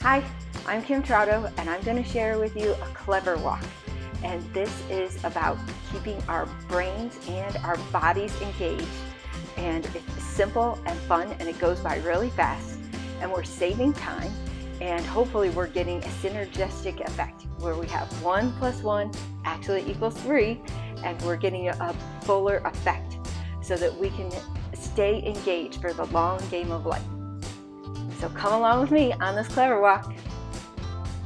Hi, I'm Kim Trauto, and I'm going to share with you a clever walk. And this is about keeping our brains and our bodies engaged. And it's simple and fun, and it goes by really fast. And we're saving time, and hopefully we're getting a synergistic effect where we have 1 + 1 actually equals 3, and we're getting a fuller effect so that we can stay engaged for the long game of life. So come along with me on this clever walk.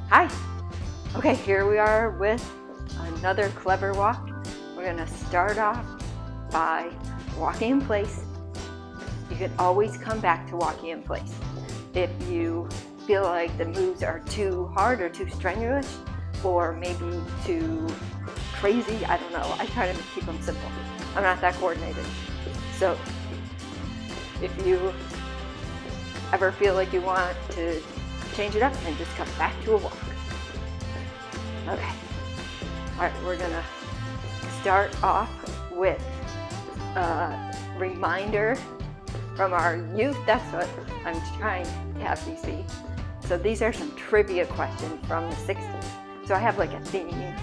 Hi. Okay, here we are with another clever walk. We're going to start off by walking in place. You can always come back to walking in place. If you feel like the moves are too hard or too strenuous, or maybe too crazy, I don't know. I try to keep them simple. I'm not that coordinated. So if you ever feel like you want to change it up, and just come back to a walk. Okay. All right, we're gonna start off with a reminder from our youth. That's what I'm trying to have these be. So these are some trivia questions from the 60s. So I have like a theme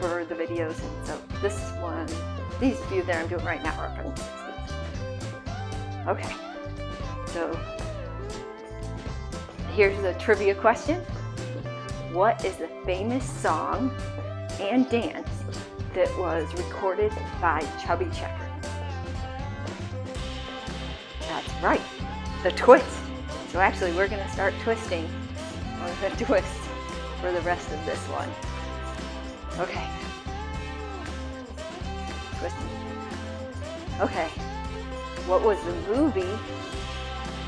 for the videos, and so this one, these few that I'm doing right now are from the 60s. Okay, so here's the trivia question. What is the famous song and dance that was recorded by Chubby Checker? That's right, the twist. So actually we're going to start twisting. We're going to twist for the rest of this one. Okay. Twisting. Okay. What was the movie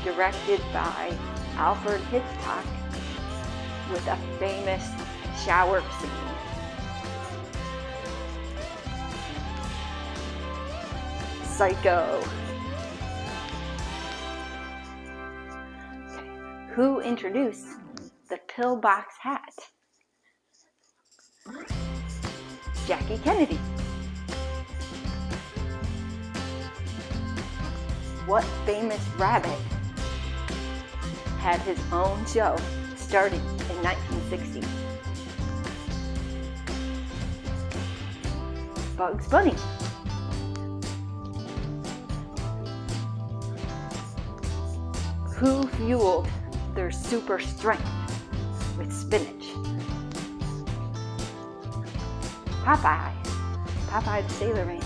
directed by Alfred Hitchcock with a famous shower scene? Psycho. Okay. Who introduced the pillbox hat? Jackie Kennedy. What famous rabbit had his own show starting in 1960? Bugs Bunny. Who fueled their super strength with spinach? Popeye. Popeye the Sailor Man.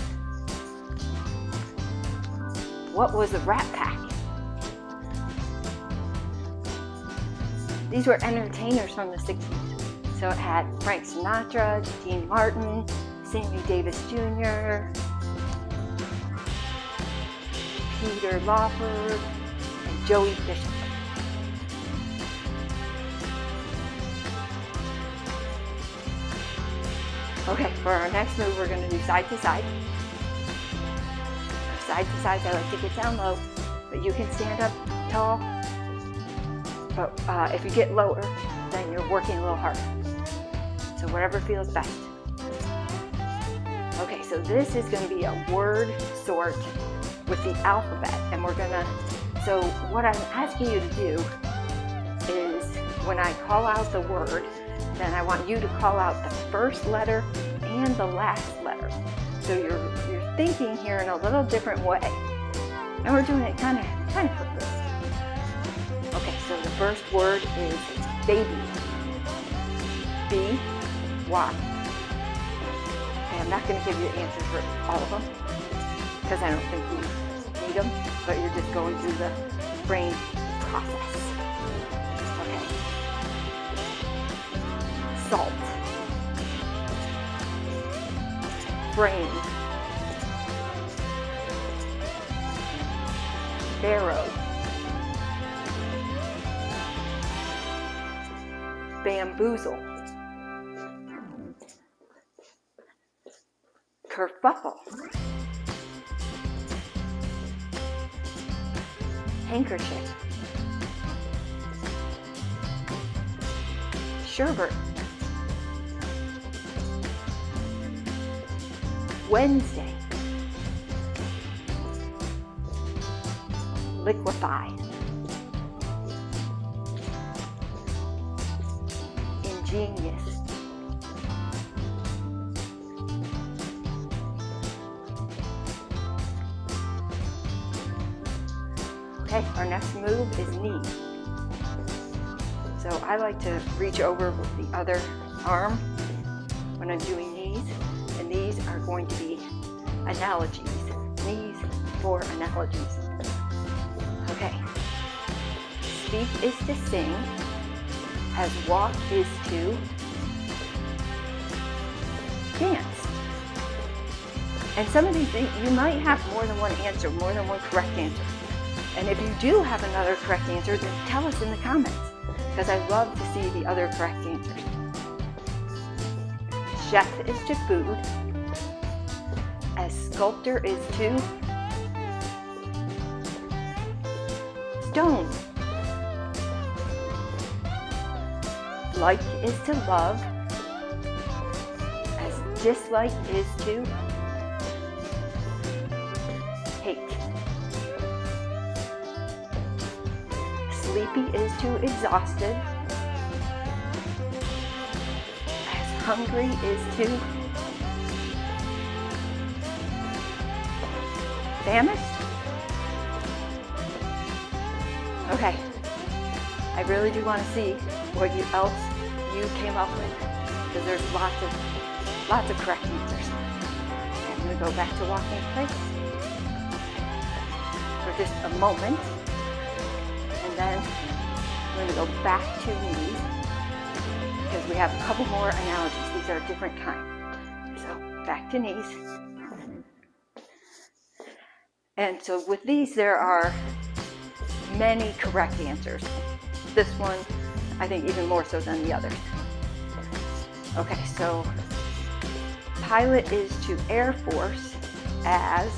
What was a Rat Pack? These were entertainers from the 60s. So it had Frank Sinatra, Dean Martin, Sammy Davis Jr., Peter Lawford, and Joey Bishop. Okay, for our next move, we're going to do side to side. For side to side, I like to get down low, but you can stand up tall. But if you get lower, then you're working a little harder. So whatever feels best. Okay, so this is going to be a word sort with the alphabet. And so what I'm asking you to do is when I call out the word, then I want you to call out the first letter and the last letter. So you're thinking here in a little different way. And we're doing it kind of quickly. Okay, so the first word is baby. B-Y. Okay, I'm not going to give you the answer for all of them because I don't think you need them, but you're just going through the brain process. Okay. Salt. Brain. Barrow. Bamboozle. Kerfuffle. Handkerchief. Sherbet. Wednesday. Liquefy. genius. Okay, our next move is knee. So I like to reach over with the other arm when I'm doing knees, and these are going to be analogies. Knees for analogies. Okay. Speak is to sing, as walk is to dance. And some of these things, you might have more than one answer, more than one correct answer. And if you do have another correct answer, then tell us in the comments, because I love to see the other correct answers. Chef is to food, as sculptor is to stone. Like is to love, as dislike is to hate. Sleepy is to exhausted, as hungry is to famished. Okay, I really do want to see what else you came up with, because there's lots of correct answers. I'm going to go back to walking in place for just a moment, and then I'm going to go back to knees, because we have a couple more analogies. These are a different kind. So back to knees. And so with these, there are many correct answers. This one, I think, even more so than the others. Okay, so pilot is to Air Force, as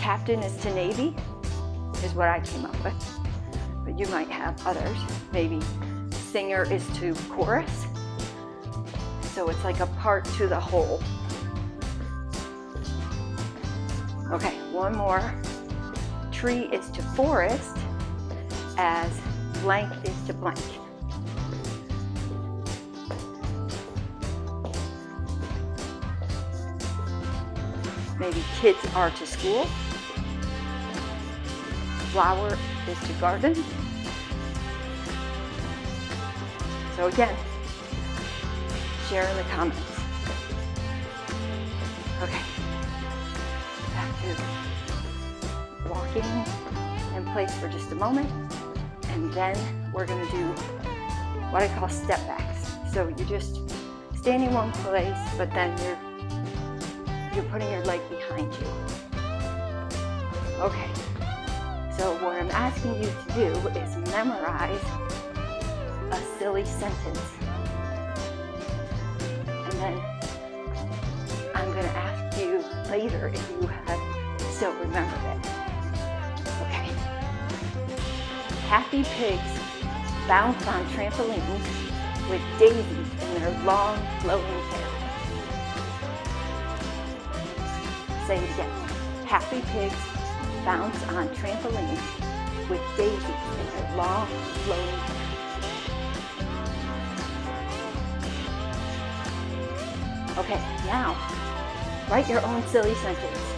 captain is to Navy, is what I came up with. But you might have others. Maybe singer is to chorus. So it's like a part to the whole. Okay, one more. Tree is to forest, as blank is to blank. Maybe kids are to school. Flower is to garden. So again, share in the comments. Okay, back to walking in place for just a moment, and then we're going to do what I call step backs. So you're just standing in one place, but then you're putting your leg behind you. Okay, so what I'm asking you to do is memorize a silly sentence. And then I'm going to ask you later if you have still remembered it. Okay. Happy pigs bounce on trampolines with daisies in their long flowing hair. Say it again. Happy pigs bounce on trampolines with daisies in their long flowing hair. Okay, now write your own silly sentence.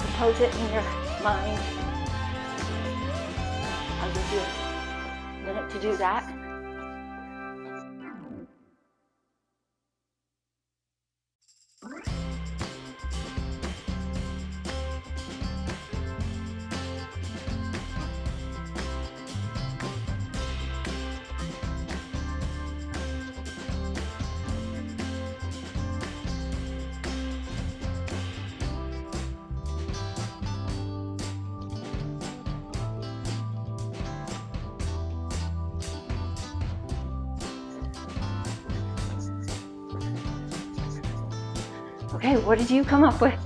Compose it in your mind. I'll give you a minute to do that. Okay, what did you come up with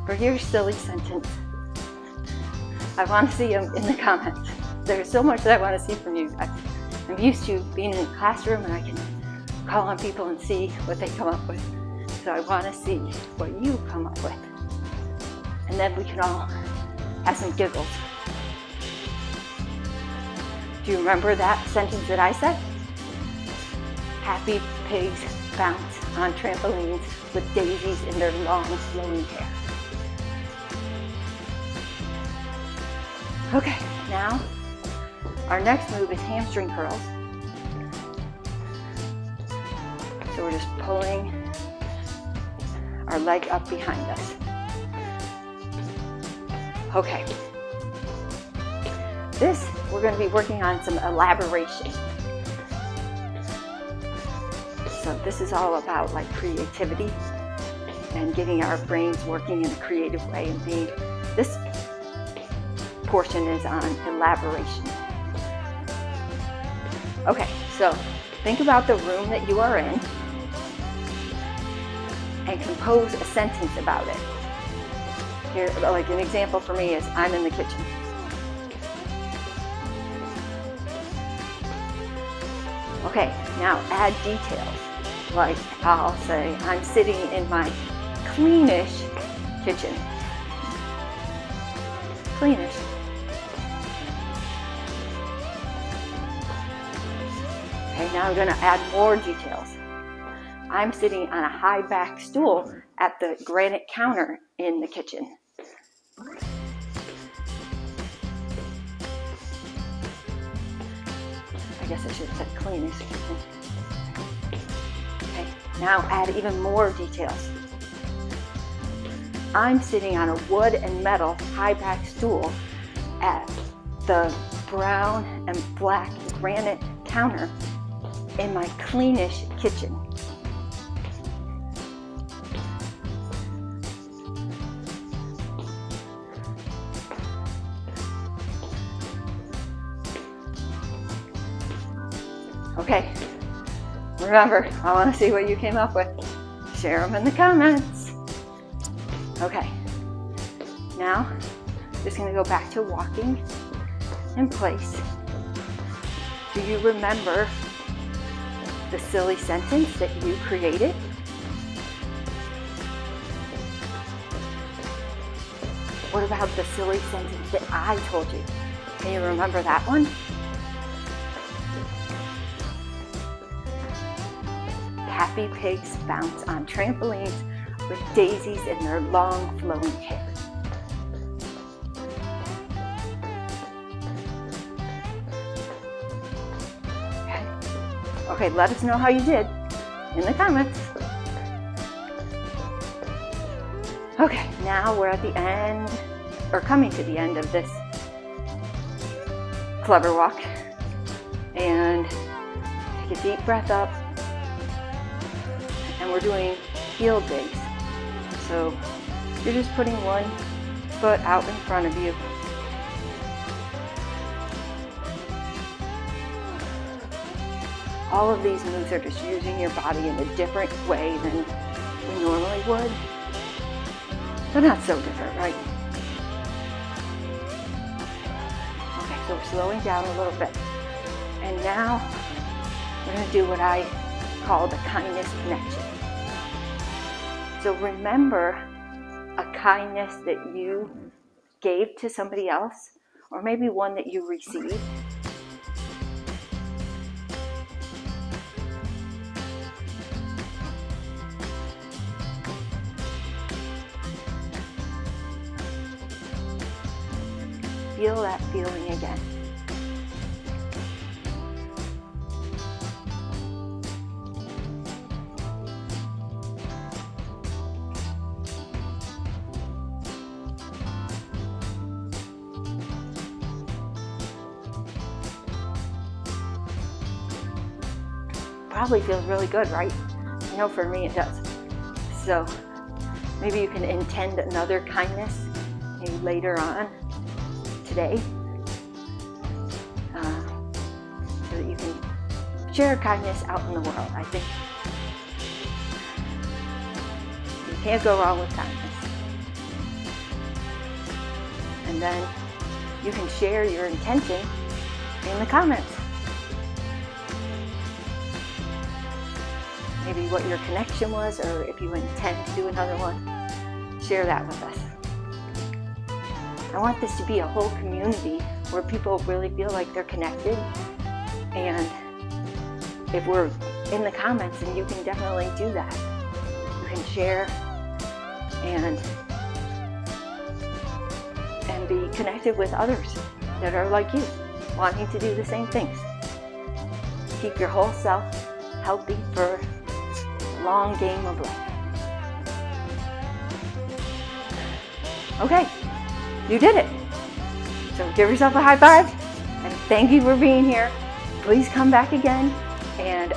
for your silly sentence? I want to see them in the comments. There's so much that I want to see from you. I'm used to being in a classroom and I can call on people and see what they come up with. So I want to see what you come up with. And and then we can all have some giggles. Do you remember that sentence that I said? Happy pigs bounce on trampolines with daisies in their long, flowing hair. Okay, now our next move is hamstring curls. So we're just pulling our leg up behind us. Okay. This, we're going to be working on some elaboration. So this is all about like creativity and getting our brains working in a creative way, and this portion is on elaboration. Okay, so think about the room that you are in and compose a sentence about it. Here, like an example for me is, I'm in the kitchen. Okay, now add details. Like I'll say, I'm sitting in my cleanish kitchen. Cleanish. Okay, now I'm going to add more details. I'm sitting on a high back stool at the granite counter in the kitchen. I guess I should have said cleanish kitchen. Okay, now add even more details. I'm sitting on a wood and metal high back stool at the brown and black granite counter in my cleanish kitchen. Okay, remember, I want to see what you came up with. Share them in the comments. Okay, now just going to go back to walking in place. Do you remember the silly sentence that you created? What about the silly sentence that I told you? Can you remember that one? Happy pigs bounce on trampolines with daisies in their long flowing hair. Okay, let us know how you did in the comments. Okay, now we're at the end, or coming to the end of this clever walk. And take a deep breath up. And we're doing heel digs. So you're just putting one foot out in front of you. All of these moves are just using your body in a different way than we normally would. But not so different, right? Okay, so we're slowing down a little bit. And now we're going to do what I call the kindness connection. So remember a kindness that you gave to somebody else, or maybe one that you received. Feel that feeling again. Probably feels really good, right? I know for me it does. So maybe you can intend another kindness maybe later on today, so that you can share kindness out in the world. I think you can't go wrong with kindness. And then you can share your intention in the comments. Maybe what your connection was, or if you intend to do another one, share that with us. I want this to be a whole community where people really feel like they're connected. And if we're in the comments, then you can definitely do that. You can share and be connected with others that are like you, wanting to do the same things. Keep your whole self healthy for a long game of life. Okay, you did it. So give yourself a high five and thank you for being here. Please come back again and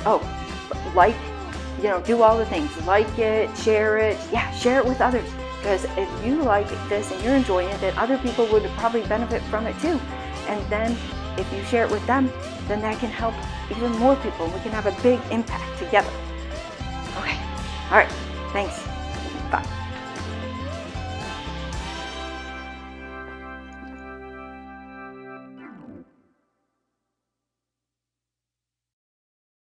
do all the things. Like it, share it. Yeah, share it with others. Because if you like this and you're enjoying it, then other people would probably benefit from it too. And then if you share it with them, then that can help even more people. We can have a big impact together. Okay, all right, thanks.